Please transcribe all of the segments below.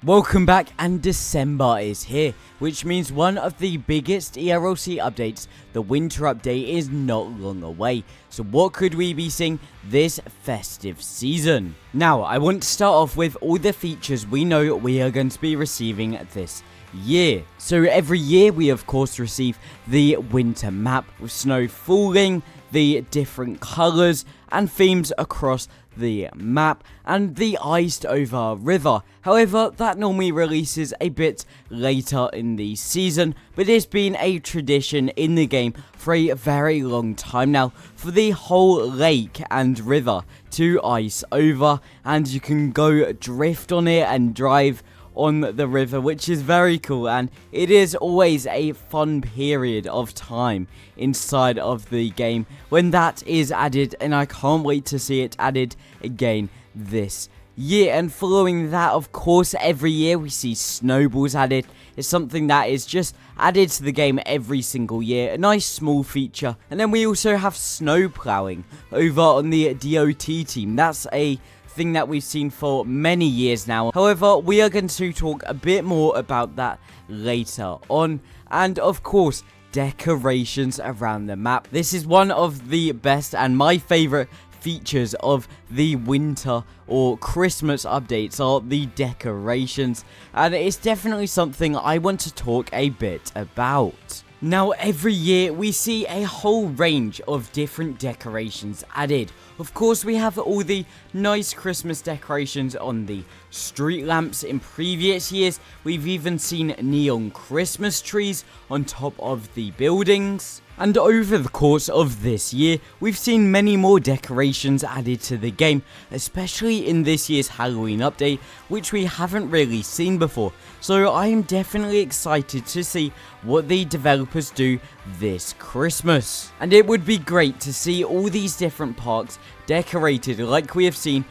Welcome back, and December is here, which means one of the biggest ERLC updates, the winter update, is not long away. So what could we be seeing this festive season? Now, I want to start off with all the features we know we are going to be receiving this year. So every year we of course receive the winter map with snow falling, the different colors and themes across the map, and the iced over river. However, that normally releases a bit later in the season, but it's been a tradition in the game for a very long time now for the whole lake and river to ice over, and you can go drift on it and drive on the river, which is very cool, and it is always a fun period of time inside of the game when that is added, and I can't wait to see it added again this year. And following that, of course, every year we see snowballs added. It's something that is just added to the game every single year, a nice small feature. And then we also have snow plowing over on the DOT team. That's a thing that we've seen for many years now. However, we are going to talk a bit more about that later on. And of course, decorations around the map. This is one of the best and my favorite features of the winter or Christmas updates are the decorations, and it's definitely something I want to talk a bit about. Now, every year we see a whole range of different decorations added. Of course, we have all the nice Christmas decorations on the street lamps. In previous years, we've even seen neon Christmas trees on top of the buildings. And over the course of this year, we've seen many more decorations added to the game, especially in this year's Halloween update, which we haven't really seen before. So I am definitely excited to see what the developers do this Christmas. And it would be great to see all these different parks decorated like we've seen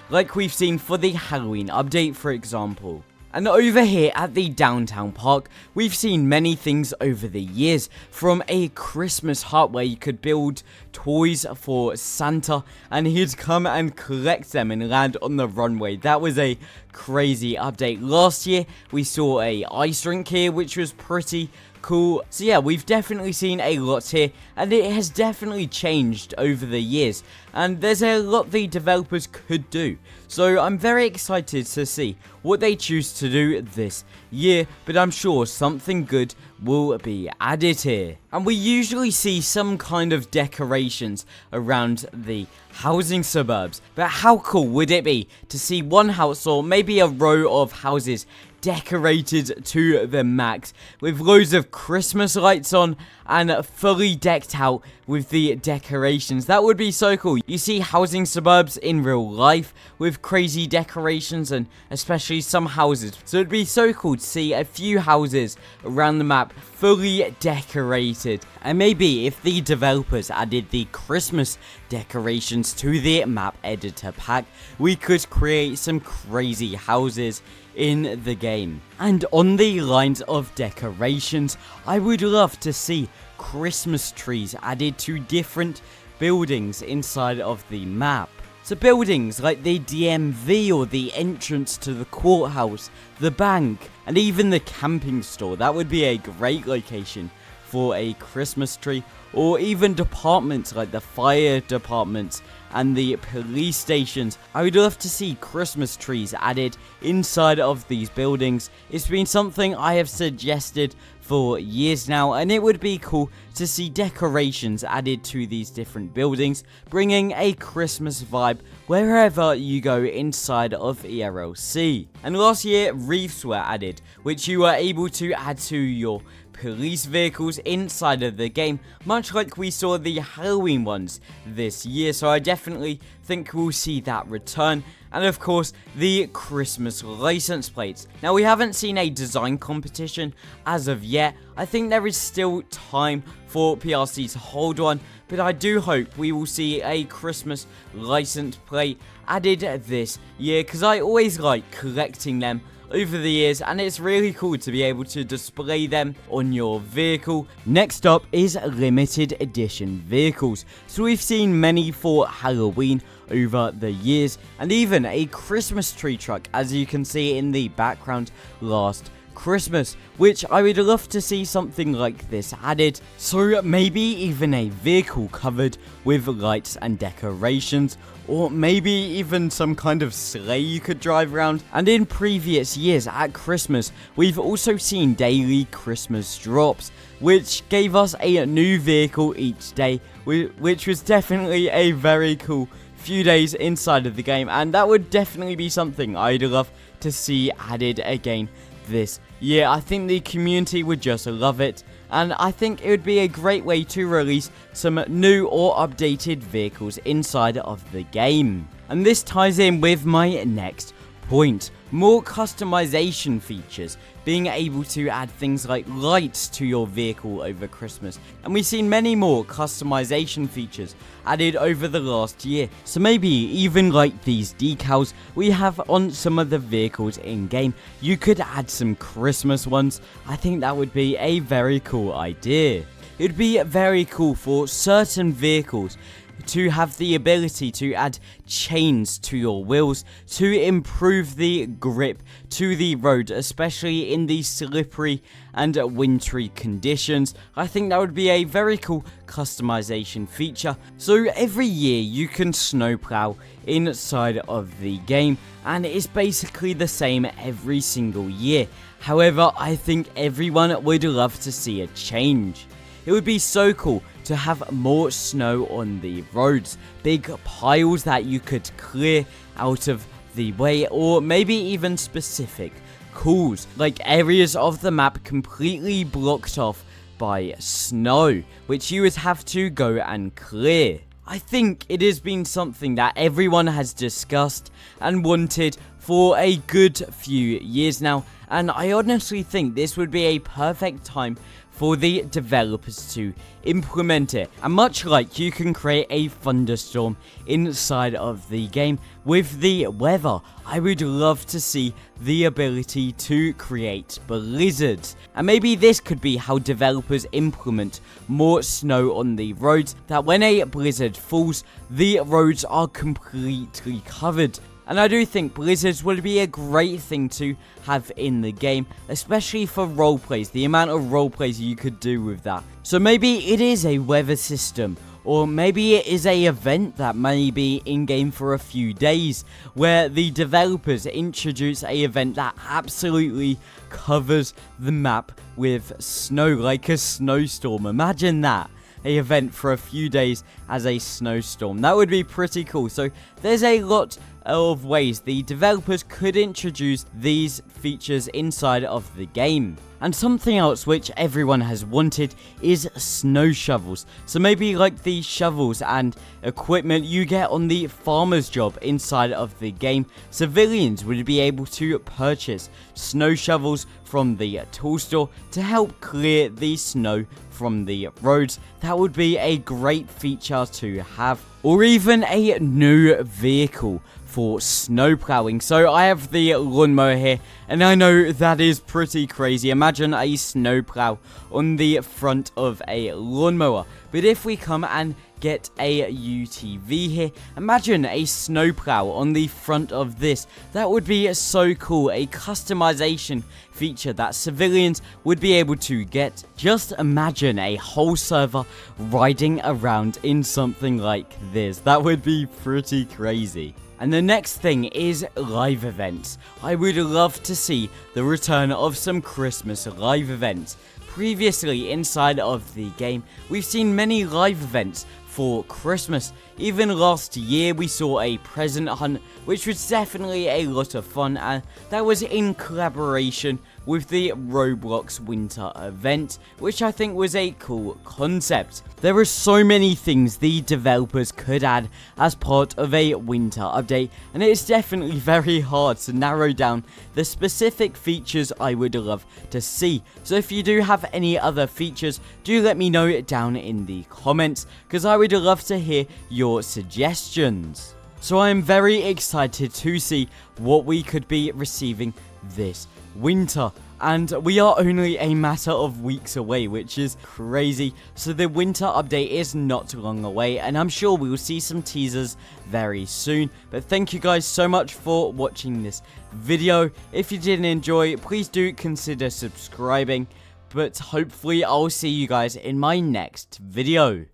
for the Halloween update, for example. And over here at the downtown park, we've seen many things over the years, from a Christmas hut where you could build toys for Santa and he'd come and collect them and land on the runway. That was a crazy update. Last year we saw a ice rink here, which was pretty cool. So yeah, we've definitely seen a lot here, and it has definitely changed over the years, and there's a lot the developers could do. So I'm very excited to see what they choose to do this year, but I'm sure something good will be added here. And we usually see some kind of decorations around the housing suburbs, but how cool would it be to see one house or maybe a row of houses decorated to the max with loads of Christmas lights on and fully decked out with the decorations? That would be so cool. You see housing suburbs in real life with crazy decorations, and especially some houses. So it'd be so cool to see a few houses around the map fully decorated. And maybe if the developers added the Christmas decorations to the map editor pack, we could create some crazy houses in the game. And on the lines of decorations, I would love to see Christmas trees added to different buildings inside of the map. So buildings like the DMV or the entrance to the courthouse, the bank, and even the camping store. That would be a great location for a Christmas tree. Or even departments like the fire departments and the police stations. I would love to see Christmas trees added inside of these buildings. It's been something I have suggested for years now, and it would be cool to see decorations added to these different buildings, bringing a Christmas vibe wherever you go inside of ERLC. And last year, reefs were added, which you were able to add to your police vehicles inside of the game, much like we saw the Halloween ones this year. So I definitely think we'll see that return. And of course, the Christmas license plates. Now, we haven't seen a design competition as of yet. I think there is still time for PRC to hold one, but I do hope we will see a Christmas license plate added this year, because I always like collecting them over the years, and it's really cool to be able to display them on your vehicle. Next up is limited edition vehicles. So we've seen many for Halloween over the years, and even a Christmas tree truck, as you can see in the background last Christmas, which I would love to see something like this added. So maybe even a vehicle covered with lights and decorations, or maybe even some kind of sleigh you could drive around. And in previous years at Christmas, we've also seen daily Christmas drops, which gave us a new vehicle each day, which was definitely a very cool few days inside of the game, and that would definitely be something I'd love to see added again this year. I think the community would just love it, and I think it would be a great way to release some new or updated vehicles inside of the game. And this ties in with my next point: more customization features, being able to add things like lights to your vehicle over Christmas. And we've seen many more customization features added over the last year, so maybe even like these decals we have on some of the vehicles in game, you could add some Christmas ones. I think that would be a very cool idea. It would be very cool for certain vehicles to have the ability to add chains to your wheels to improve the grip to the road, especially in the slippery and wintry conditions. I think that would be a very cool customization feature. So every year you can snowplow inside of the game, and it's basically the same every single year. However, I think everyone would love to see a change. It would be so cool to have more snow on the roads, big piles that you could clear out of the way, or maybe even specific calls, like areas of the map completely blocked off by snow, which you would have to go and clear. I think it has been something that everyone has discussed and wanted for a good few years now, and I honestly think this would be a perfect time for the developers to implement it. And much like you can create a thunderstorm inside of the game with the weather, I would love to see the ability to create blizzards. And maybe this could be how developers implement more snow on the roads, that when a blizzard falls, the roads are completely covered. And I do think blizzards would be a great thing to have in the game, especially for roleplays, the amount of roleplays you could do with that. So maybe it is a weather system, or maybe it is a event that may be in-game for a few days, where the developers introduce a event that absolutely covers the map with snow, like a snowstorm. Imagine that. A event for a few days as a snowstorm. That would be pretty cool. So there's a lot of ways the developers could introduce these features inside of the game. And something else which everyone has wanted is snow shovels. So maybe like the shovels and equipment you get on the farmer's job inside of the game, civilians would be able to purchase snow shovels from the tool store to help clear the snow from the roads. That would be a great feature to have. Or even a new vehicle for snow plowing. So I have the lawnmower here, and I know that is pretty crazy. Imagine a snow plow on the front of a lawnmower. But if we come and get a UTV here, imagine a snow plow on the front of this. That would be so cool. A customization feature that civilians would be able to get. Just imagine a whole server riding around in something like this. That would be pretty crazy. And the next thing is live events. I would love to see the return of some Christmas live events. Previously inside of the game, we've seen many live events for Christmas. Even last year we saw a present hunt, which was definitely a lot of fun, and that was in collaboration with the Roblox winter event, which I think was a cool concept. There are so many things the developers could add as part of a winter update, and it's definitely very hard to narrow down the specific features I would love to see. So if you do have any other features, do let me know it down in the comments, because I would love to hear your suggestions. So I am very excited to see what we could be receiving this winter. and we are only a matter of weeks away, which is crazy. So the winter update is not long away, and I'm sure we will see some teasers very soon. But thank you guys so much for watching this video. If you did enjoy, please do consider subscribing, but hopefully I'll see you guys in my next video.